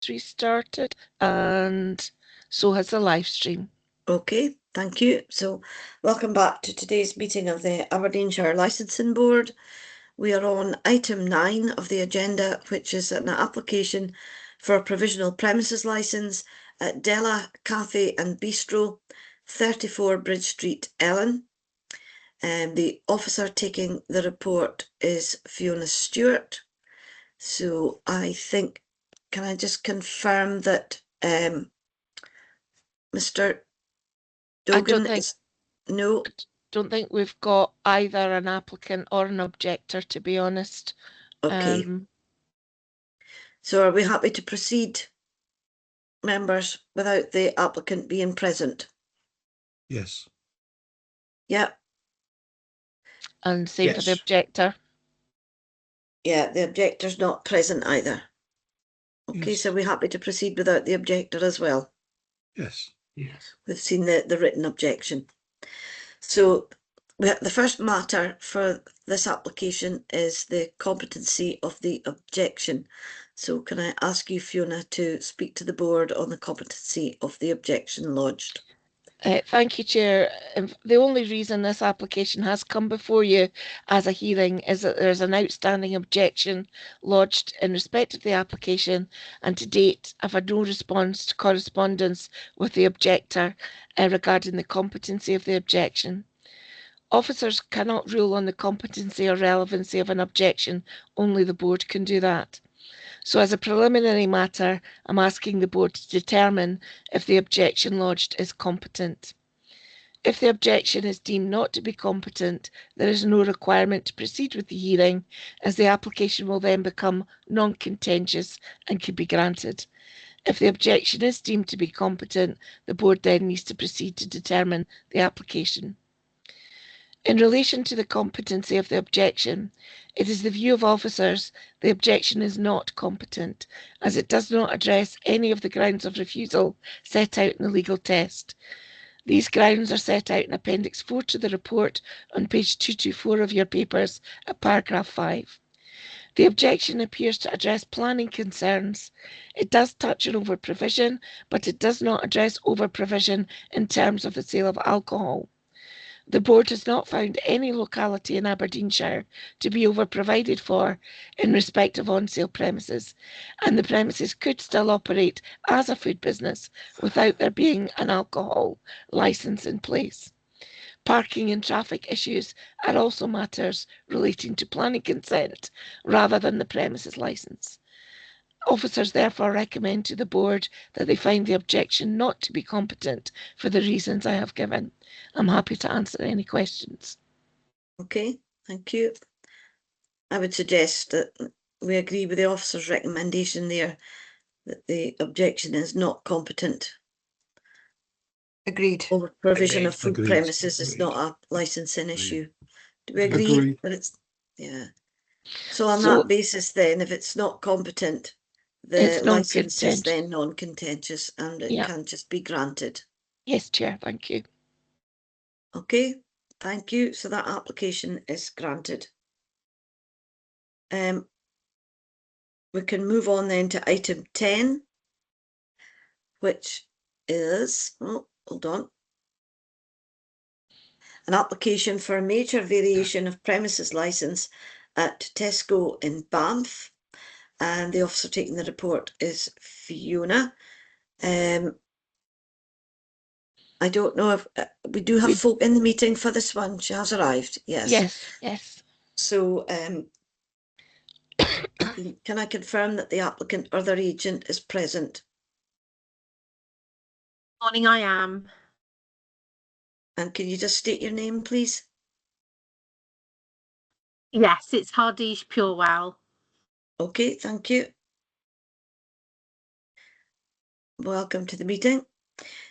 just restarted, and so has the live stream. Okay, thank you. So welcome back to today's meeting of the Aberdeenshire Licensing Board. We are on item 9 of the agenda, which is an application for a provisional premises licence at Della Cafe and Bistro, 34 Bridge Street, Ellen. The officer taking the report is Fiona Stewart. So I think, can I just confirm that Mr. Dogan is no. Don't think we've got either an applicant or an objector, to be honest. Okay. So are we happy to proceed, members, without the applicant being present? Yes. Yeah. And same for the objector. Yeah, the objector's not present either. Okay, Yes. so we're happy to proceed without the objector as well. Yes. Yes. We've seen the written objection. So the first matter for this application is the competency of the objection. So can I ask you, Fiona, to speak to the board on the competency of the objection lodged? Thank you, Chair. The only reason this application has come before you as a hearing is that there's an outstanding objection lodged in respect of the application, and to date I've had no response to correspondence with the objector regarding the competency of the objection. Officers cannot rule on the competency or relevancy of an objection, only the board can do that. So as a preliminary matter, I'm asking the board to determine if the objection lodged is competent. If the objection is deemed not to be competent, there is no requirement to proceed with the hearing, as the application will then become non-contentious and can be granted. If the objection is deemed to be competent, the board then needs to proceed to determine the application. In relation to the competency of the objection, it is the view of officers the objection is not competent, as it does not address any of the grounds of refusal set out in the legal test. These grounds are set out in Appendix 4 to the report on page 224 of your papers at paragraph 5. The objection appears to address planning concerns. It does touch on over-provision, but it does not address over-provision in terms of the sale of alcohol. The board has not found any locality in Aberdeenshire to be over-provided for in respect of on-sale premises, and the premises could still operate as a food business without there being an alcohol licence in place. Parking and traffic issues are also matters relating to planning consent rather than the premises licence. Officers therefore recommend to the board that they find the objection not to be competent for the reasons I have given. I'm happy to answer any questions. Okay, thank you. I would suggest that we agree with the officer's recommendation there, that the objection is not competent. Agreed. Over provision of food Agreed. premises is not a licensing issue. Do we agree? Agreed. That it's, yeah. So on that basis then, if it's not competent, the licence is then non-contentious and it can just be granted. Yes, Chair, thank you. Okay, thank you. So that application is granted. We can move on then to item 10, which is, oh, hold on. An application for a major variation of premises licence at Tesco in Banff. And the officer taking the report is Fiona. I don't know if we do have folk in the meeting for this one. She has arrived. Yes. Yes. So can I confirm that the applicant or their agent is present? Morning, I am. And can you just state your name, please? Yes, it's Hardish Purewell. Okay, thank you. Welcome to the meeting.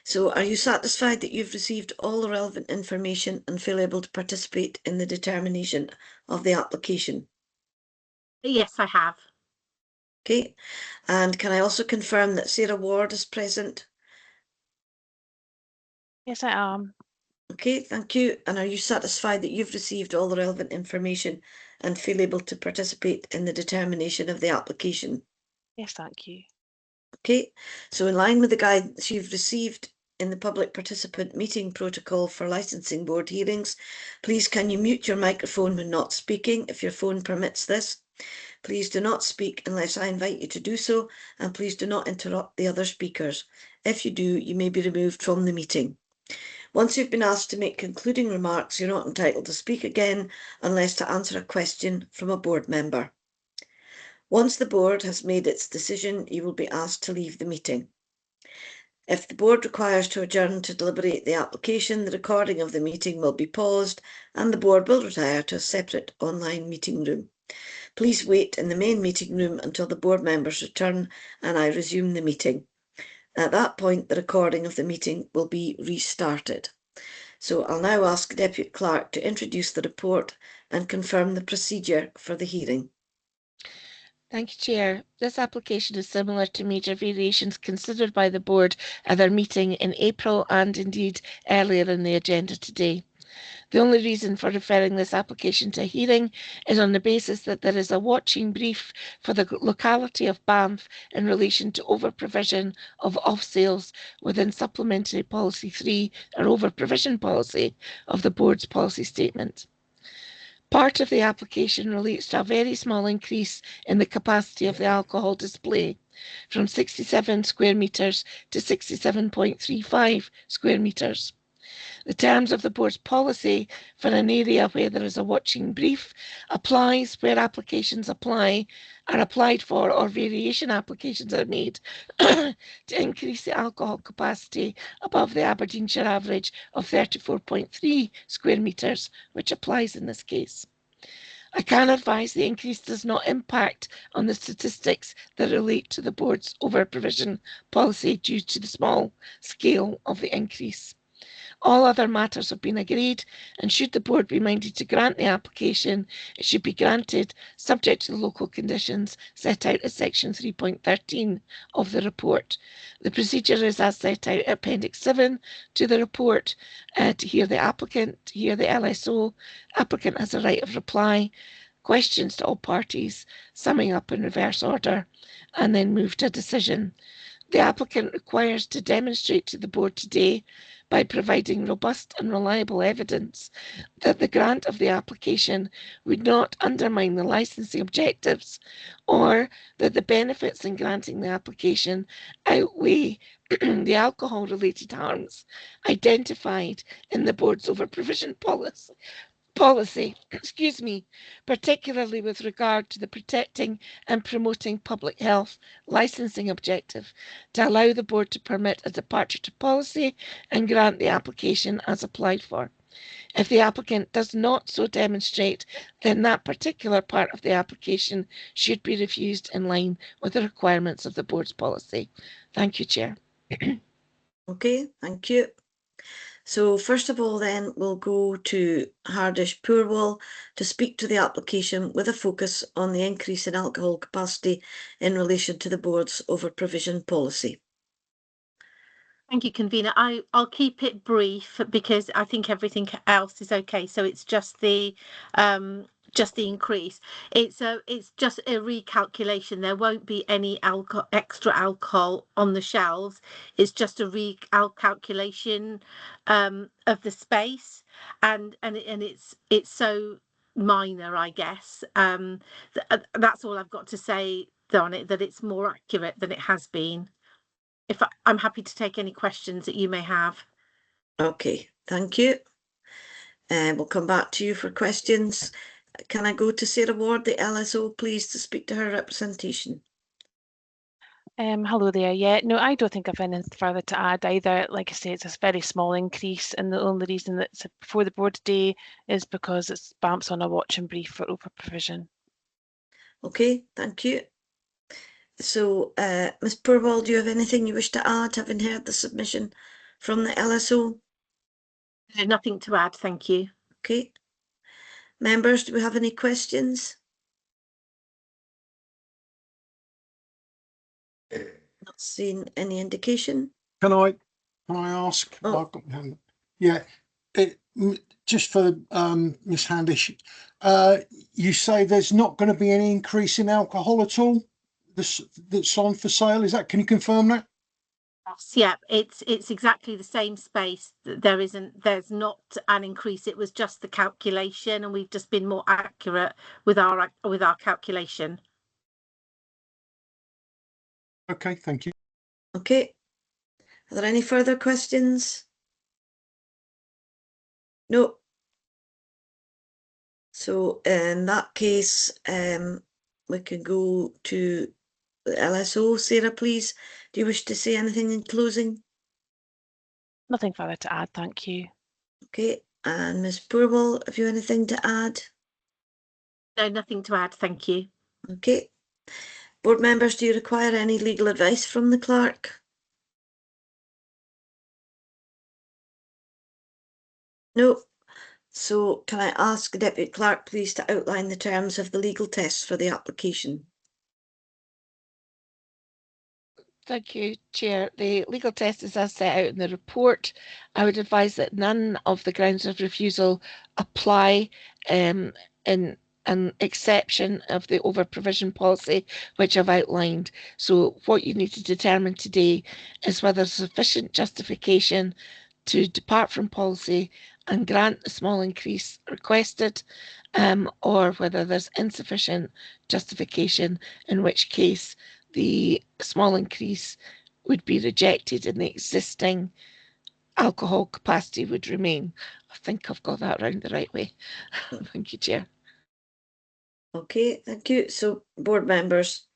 So are you satisfied that you've received all the relevant information and feel able to participate in the determination of the application? Yes, I have. Okay, and can I also confirm that Sarah Ward is present? Yes, I am. Okay, thank you. And are you satisfied that you've received all the relevant information and feel able to participate in the determination of the application? Yes, thank you. Okay, so in line with the guidance you've received in the public participant meeting protocol for licensing board hearings, please can you mute your microphone when not speaking if your phone permits this. Please do not speak unless I invite you to do so, and please do not interrupt the other speakers. If you do, you may be removed from the meeting. Once you've been asked to make concluding remarks, you're not entitled to speak again unless to answer a question from a board member. Once the board has made its decision, you will be asked to leave the meeting. If the board requires to adjourn to deliberate the application, the recording of the meeting will be paused and the board will retire to a separate online meeting room. Please wait in the main meeting room until the board members return and I resume the meeting. At that point, the recording of the meeting will be restarted. So I'll now ask Deputy Clerk to introduce the report and confirm the procedure for the hearing. Thank you, Chair. This application is similar to major variations considered by the board at their meeting in April and indeed earlier in the agenda today. The only reason for referring this application to a hearing is on the basis that there is a watching brief for the locality of Banff in relation to over-provision of off-sales within Supplementary Policy 3 or over-provision policy of the board's policy statement. Part of the application relates to a very small increase in the capacity of the alcohol display from 67 square metres to 67.35 square metres. The terms of the board's policy for an area where there is a watching brief applies where applications are applied for or variation applications are made to increase the alcohol capacity above the Aberdeenshire average of 34.3 square metres, which applies in this case. I can advise the increase does not impact on the statistics that relate to the board's over-provision policy due to the small scale of the increase. All other matters have been agreed, and should the board be minded to grant the application, it should be granted subject to the local conditions set out at section 3.13 of the report. The procedure is as set out at Appendix 7 to the report. To hear the applicant, to hear the LSO, applicant has a right of reply, questions to all parties, summing up in reverse order, and then move to a decision. The applicant requires to demonstrate to the board today by providing robust and reliable evidence that the grant of the application would not undermine the licensing objectives or that the benefits in granting the application outweigh the alcohol-related harms identified in the board's over-provision policy, particularly with regard to the protecting and promoting public health licensing objective, to allow the board to permit a departure to policy and grant the application as applied for. If the applicant does not so demonstrate, then that particular part of the application should be refused in line with the requirements of the board's policy. Thank you, Chair. Okay, thank you. So first of all, then we'll go to Hardish Poorwall to speak to the application with a focus on the increase in alcohol capacity in relation to the board's over-provision policy. Thank you, Convener. I'll keep it brief because I think everything else is okay. So it's just the increase. It's just a recalculation. There won't be any extra alcohol on the shelves. It's just a recalculation of the space, and it's so minor, I guess. That's all I've got to say on it. That it's more accurate than it has been. I'm happy to take any questions that you may have. Okay, thank you. We'll come back to you for questions. Can I go to Sarah Ward, the LSO, please, to speak to her representation? Hello there. Yeah, no, I don't think I've anything further to add either. Like I say, it's a very small increase, and the only reason that it's before the board today is because it's Banff's on a watching brief for over-provision. Okay, thank you. So, Ms. Poorwall, do you have anything you wish to add, having heard the submission from the LSO? Nothing to add, thank you. Okay. Members, do we have any questions? Not seen any indication. Can I ask? Oh. Yeah, just for Miss Handish, you say there's not going to be any increase in alcohol at all? that's on for sale? Is that, can you confirm that? Yeah, it's exactly the same space. There's not an increase. It was just the calculation, and we've just been more accurate with our calculation. Okay, thank you. Okay. Are there any further questions? No. So in that case, we can go to the LSO. Sarah, please. Do you wish to say anything in closing? Nothing further to add, thank you. Okay. And Ms. Purwell, have you anything to add? No, nothing to add, thank you. Okay. Board members, do you require any legal advice from the clerk? No. So can I ask the Deputy Clerk please to outline the terms of the legal tests for the application? Thank you, Chair. The legal test is as set out in the report. I would advise that none of the grounds of refusal apply in an exception of the over-provision policy, which I've outlined. So what you need to determine today is whether sufficient justification to depart from policy and grant the small increase requested, or whether there's insufficient justification, in which case the small increase would be rejected and the existing alcohol capacity would remain. I think I've got that round the right way. Thank you, Chair. Okay, thank you. So board members,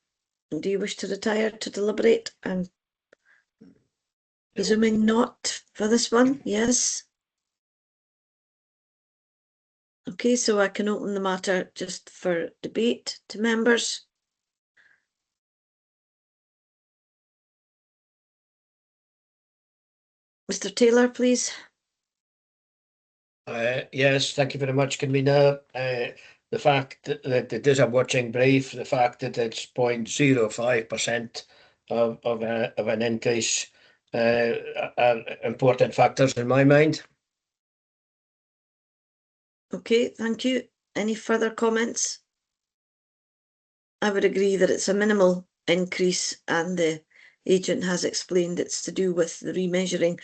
do you wish to retire to deliberate? And presuming not for this one, yes. Okay, so I can open the matter just for debate to members. Mr. Taylor, please. Yes, thank you very much, convener. The fact that it is a watching brief, the fact that it's 0.05% of an increase are important factors in my mind. Okay, thank you. Any further comments? I would agree that it's a minimal increase, and the agent has explained it's to do with the remeasuring,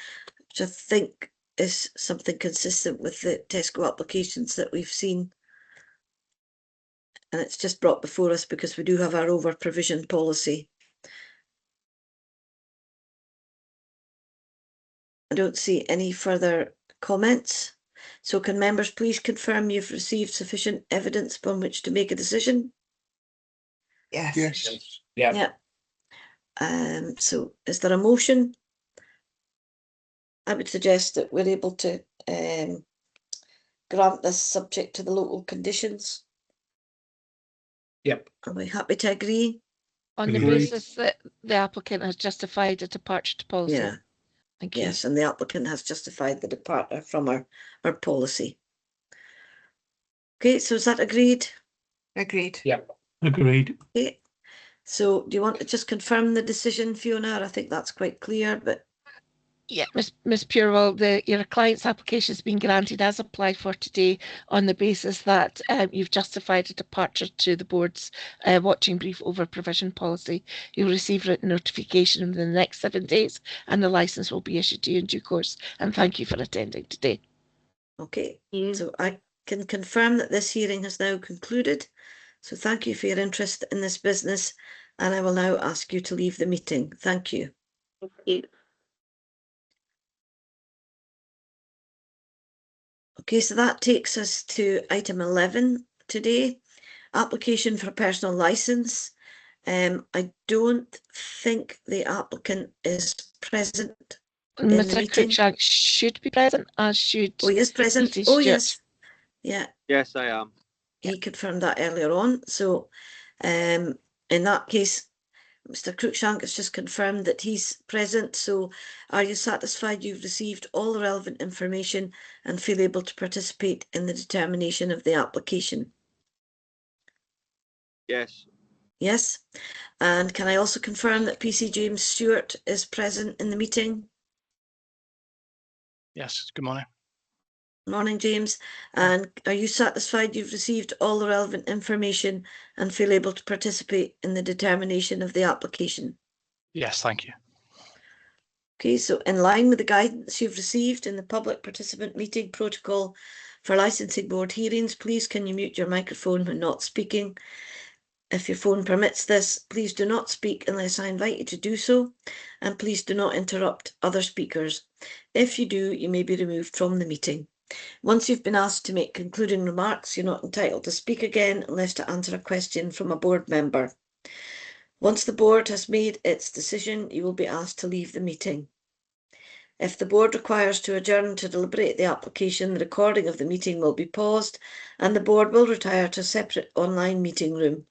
which I think is something consistent with the Tesco applications that we've seen. And it's just brought before us because we do have our over provision policy. I don't see any further comments. So can members please confirm you've received sufficient evidence upon which to make a decision? Yes. Yeah. Yeah. So is there a motion? I would suggest that we're able to grant this subject to the local conditions. Yep. Are we happy to agree? On the Agreed. basis that the applicant has justified a departure to policy. Yeah. Thank you. Yes, and the applicant has justified the departure from our policy. Okay, so is that agreed? Agreed. Yep. Agreed. Okay. So do you want to just confirm the decision, Fiona? I think that's quite clear, but Yeah, Ms. Purewell, your client's application has been granted as applied for today on the basis that you've justified a departure to the board's watching brief over provision policy. You'll receive written notification in the next 7 days, and the licence will be issued to you in due course. And thank you for attending today. okay. So I can confirm that this hearing has now concluded. So thank you for your interest in this business, and I will now ask you to leave the meeting. Thank you. Thank you. Okay, so that takes us to item 11 today, application for personal licence. I don't think the applicant is present. Mr. Cruikshank should be present, as should. Oh, he is present. Mrs. Oh, Stewart. yes. Yeah. Yes, I am. He confirmed that earlier on. So in that case, Mr. Cruikshank has just confirmed that he's present. So are you satisfied you've received all the relevant information and feel able to participate in the determination of the application? Yes. Yes. And can I also confirm that PC James Stewart is present in the meeting? Yes, good morning. Morning, James. And are you satisfied you've received all the relevant information and feel able to participate in the determination of the application? Yes, thank you. Okay, so in line with the guidance you've received in the public participant meeting protocol for licensing board hearings, please can you mute your microphone when not speaking? If your phone permits this, please do not speak unless I invite you to do so, and please do not interrupt other speakers. If you do, you may be removed from the meeting. Once you've been asked to make concluding remarks, you're not entitled to speak again unless to answer a question from a board member. Once the board has made its decision, you will be asked to leave the meeting. If the board requires to adjourn to deliberate the application, the recording of the meeting will be paused and the board will retire to a separate online meeting room.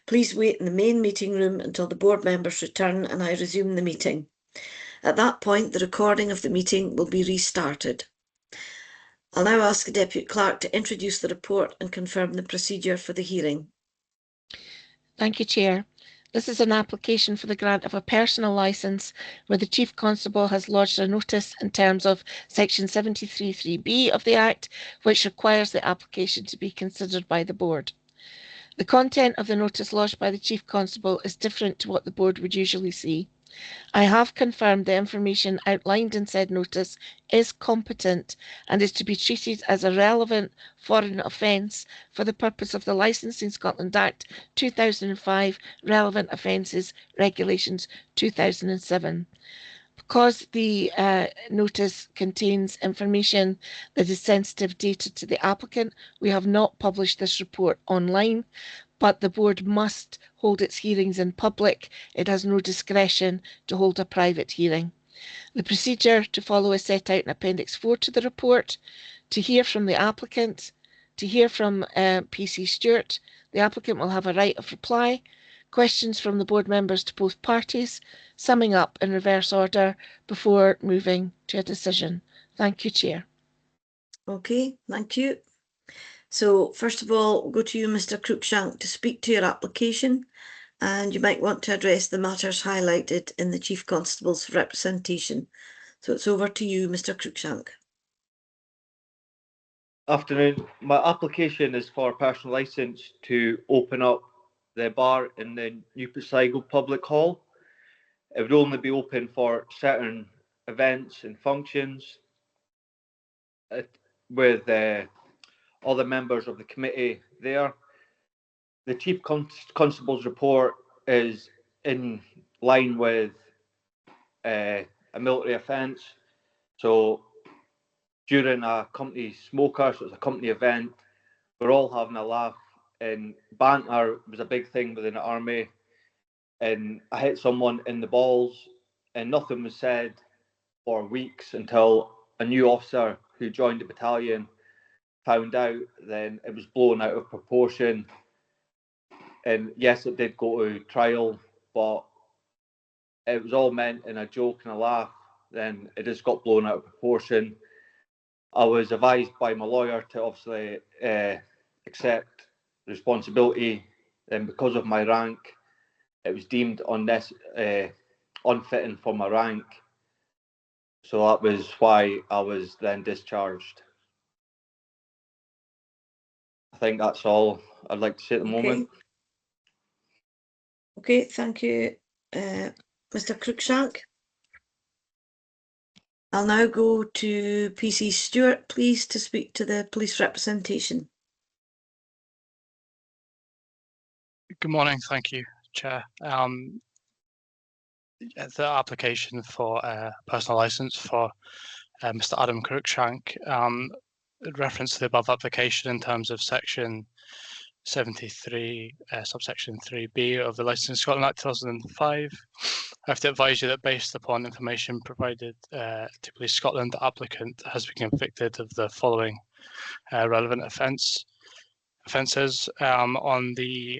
Please wait in the main meeting room until the board members return and I resume the meeting. At that point, the recording of the meeting will be restarted. I'll now ask the Deputy Clerk to introduce the report and confirm the procedure for the hearing. Thank you, Chair. This is an application for the grant of a personal licence where the Chief Constable has lodged a notice in terms of Section 73(3)(b) of the Act, which requires the application to be considered by the Board. The content of the notice lodged by the Chief Constable is different to what the Board would usually see. I have confirmed the information outlined in said notice is competent and is to be treated as a relevant foreign offence for the purpose of the Licensing Scotland Act 2005, Relevant Offences Regulations 2007. Because the notice contains information that is sensitive data to the applicant, we have not published this report online, but the board must hold its hearings in public. It has no discretion to hold a private hearing. The procedure to follow is set out in Appendix 4 to the report. To hear from the applicant, to hear from PC Stewart, the applicant will have a right of reply, questions from the board members to both parties, summing up in reverse order before moving to a decision. Thank you, Chair. Okay, thank you. So first of all, we'll go to you, Mr. Cruikshank, to speak to your application, and you might want to address the matters highlighted in the Chief Constable's representation. So it's over to you, Mr. Cruikshank. Afternoon. My application is for a personal licence to open up the bar in the New Poseidon Public Hall. It would only be open for certain events and functions with other members of the committee there. The Chief Constable's report is in line with a military offence. So during a company smoker, so it's a company event, we're all having a laugh, and banter was a big thing within the army. And I hit someone in the balls and nothing was said for weeks until a new officer who joined the battalion found out. Then it was blown out of proportion. And yes, it did go to trial, but it was all meant in a joke and a laugh. Then it just got blown out of proportion. I was advised by my lawyer to obviously accept responsibility, and because of my rank, it was deemed unfitting for my rank. So that was why I was then discharged. I think that's all I'd like to say at the moment. Okay, thank you, Mr. Cruikshank. I'll now go to PC Stewart, please, to speak to the police representation. Good morning, thank you, Chair. The application for a personal licence for Mr. Adam Cruikshank, reference to the above application in terms of section 73, subsection 3B of the Licensing Scotland Act 2005. I have to advise you that based upon information provided to Police Scotland, the applicant has been convicted of the following relevant offences on the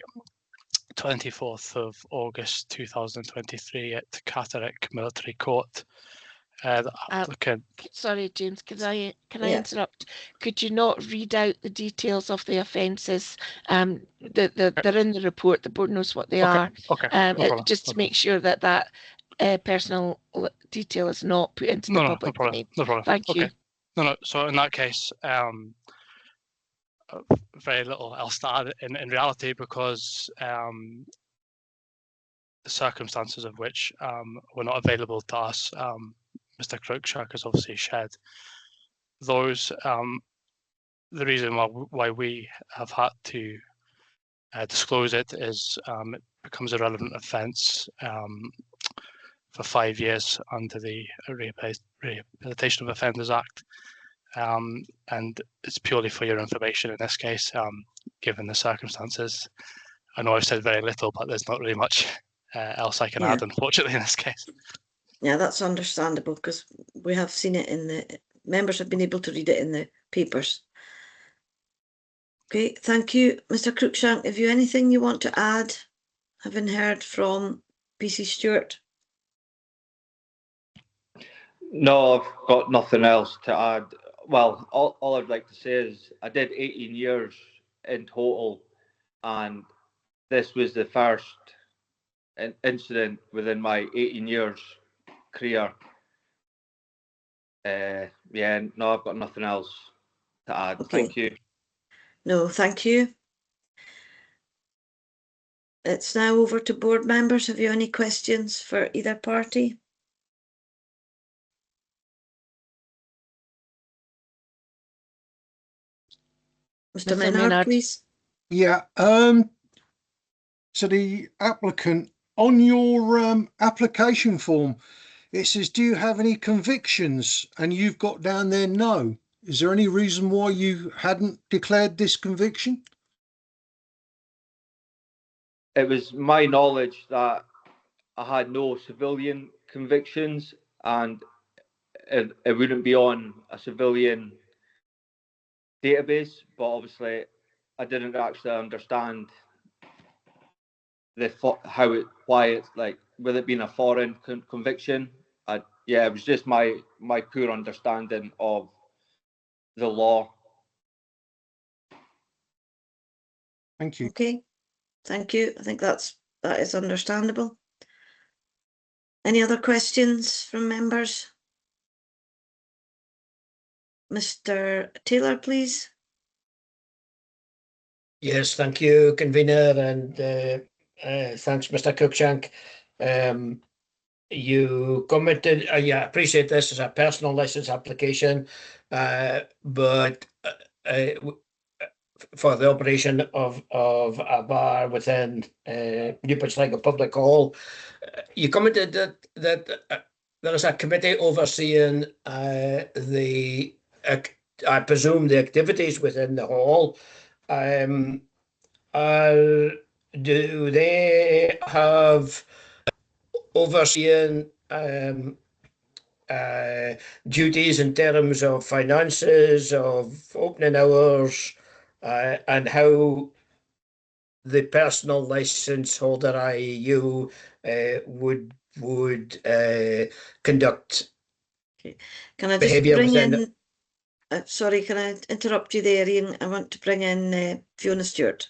24th of August 2023 at Catterick Military Court. The applicant. Sorry, James, can I interrupt? Could you not read out the details of the offences? They're in the report. The board knows what they are. Okay. Just to make sure that personal detail is not put into the public domain. No problem. Thank you. No. So in that case, very little else to add in reality, because the circumstances of which were not available to us. Mr. Cruikshank has obviously shared those. The reason why we have had to disclose it is it becomes a relevant offence for 5 years under the Rehabilitation of Offenders Act. And it's purely for your information in this case, given the circumstances. I know I've said very little, but there's not really much else I can add, unfortunately, in this case. Yeah, that's understandable, because we have seen it in the members have been able to read it in the papers. Okay, thank you. Mr. Cruikshank, have you anything you want to add, having heard from PC Stewart? No, I've got nothing else to add. Well, all I'd like to say is I did 18 years in total, and this was the first incident within my 18 years career. Yeah, no, I've got nothing else to add. Okay. Thank you. No, thank you. It's now over to board members. Have you any questions for either party? Mr. Maynard, please. Yeah. So the applicant, on your application form, it says, do you have any convictions? And you've got down there no. Is there any reason why you hadn't declared this conviction? It was my knowledge that I had no civilian convictions, and it wouldn't be on a civilian database, but obviously I didn't actually understand why it's like, with it being a foreign conviction. Yeah, it was just my poor understanding of the law. Thank you. Okay, thank you. I think that is understandable. Any other questions from members? Mr. Taylor, please. Yes, thank you, convener, and thanks, Mr. Cruikshank. You commented, yeah, I appreciate this as a personal license application, but for the operation of a bar within Newport like a public hall, you commented that there is a committee overseeing I presume the activities within the hall. Do they have overseeing duties in terms of finances, of opening hours, and how the personal license holder, i.e. you, would conduct Can I just behaviour bring within in sorry, can I interrupt you there, Ian? I want to bring in Fiona Stewart.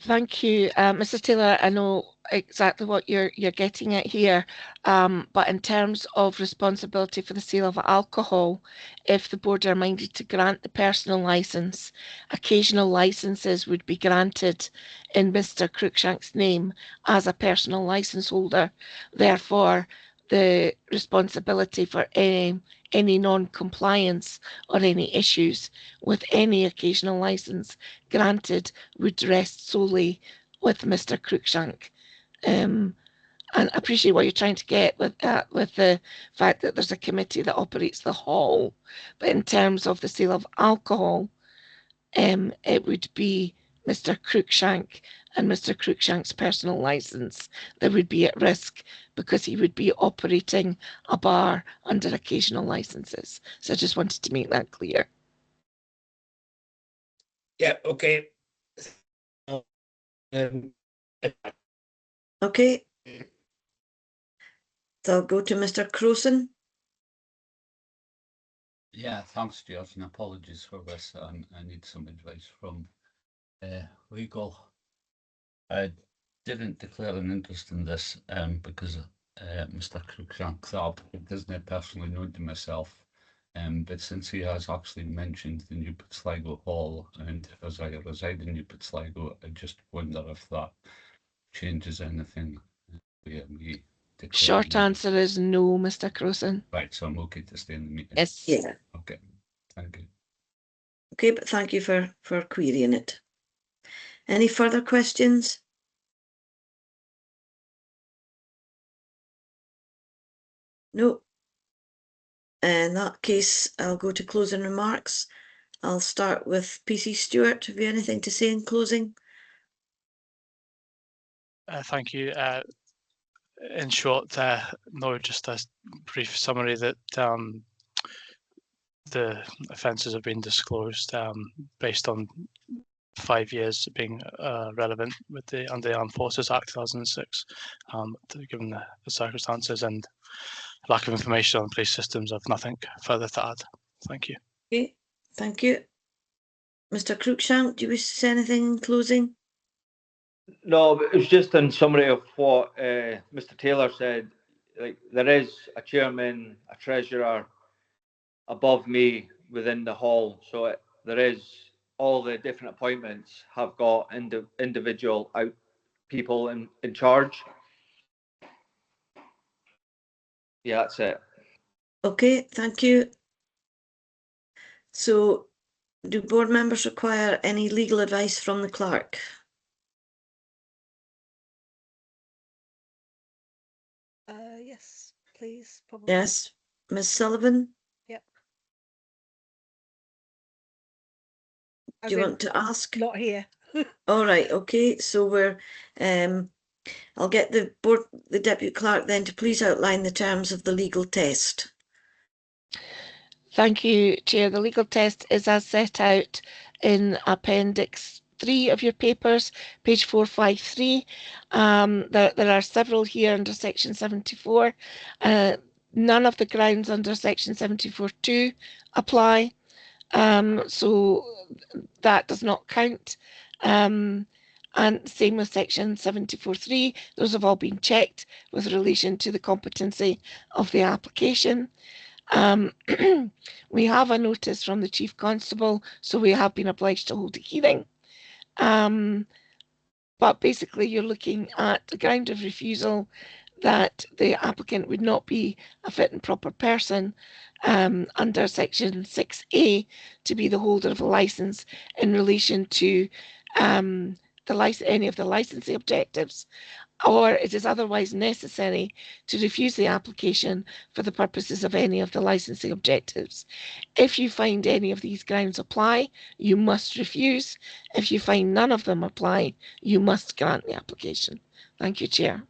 Thank you, Mr. Taylor. I know exactly what you're getting at here, but in terms of responsibility for the sale of alcohol, if the board are minded to grant the personal licence, occasional licences would be granted in Mr. Cruikshank's name as a personal licence holder. Therefore, the responsibility for any non-compliance or any issues with any occasional licence granted would rest solely with Mr. Cruikshank. And I appreciate what you're trying to get with that, with the fact that there's a committee that operates the hall. But in terms of the sale of alcohol, it would be Mr. Cruikshank and Mr. Cruikshank's personal licence that would be at risk, because he would be operating a bar under occasional licences. So I just wanted to make that clear. Yeah, okay. Okay. So I'll go to Mr. Crowson. Yeah, thanks, George, and apologies for this. I need some advice from legal. I didn't declare an interest in this because Mr. Cruikshank thought it isn't personally known to myself. But since he has actually mentioned the New Sligo Hall, and as I reside in New Sligo, I just wonder if that changes anything. We declare Short the meeting. answer is no, Mr. Crowson. Right, so I'm okay to stay in the meeting. Yes. Yeah. Okay, thank you. Okay, but thank you for querying it. Any further questions? No. In that case, I'll go to closing remarks. I'll start with PC Stewart. Have you anything to say in closing? Thank you. In short, no, just a brief summary that the offences have been disclosed based on 5 years being relevant with the under the Armed Forces Act 2006, given the circumstances and lack of information on police systems. I've nothing further to add. Thank you. Okay, thank you. Mr. Cruikshank, do you wish to say anything in closing? No, it was just in summary of what Mr. Taylor said. Like, there is a chairman, a treasurer above me within the hall, so there is all the different appointments have got individual people in charge. Yeah, that's it. Okay, thank you. So, do board members require any legal advice from the clerk? Yes, please. Probably. Yes, Ms. Sullivan? Yep. Do you want to ask? Not here. All right, okay, so we're I'll get the deputy clerk then to please outline the terms of the legal test. Thank you, Chair. The legal test is as set out in Appendix 3 of your papers, page 453. There are several here under Section 74. None of the grounds under Section 74(2) apply, so that does not count. And same with Section 74(3). Those have all been checked with relation to the competency of the application. We have a notice from the Chief Constable, so we have been obliged to hold a hearing. But basically you're looking at the ground of refusal that the applicant would not be a fit and proper person under Section 6A to be the holder of a licence in relation to any of the licensing objectives, or it is otherwise necessary to refuse the application for the purposes of any of the licensing objectives. If you find any of these grounds apply, you must refuse. If you find none of them apply, you must grant the application. Thank you, Chair.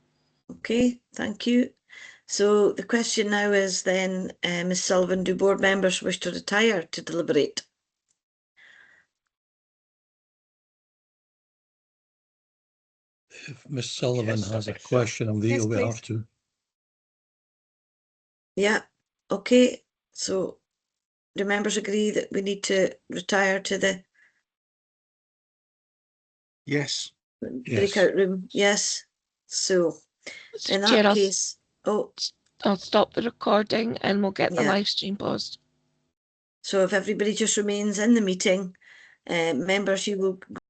Okay, thank you. So the question now is then, Ms. Sullivan, do board members wish to retire to deliberate? If Ms. Sullivan Yes, has I a think so. question, we Yes, will please. have to. Yeah, okay. So do members agree that we need to retire to the Yes. breakout room? Yes. So in Chair, that case, I'll stop the recording and we'll get the Yeah. live stream paused. so if everybody just remains in the meeting, members, you will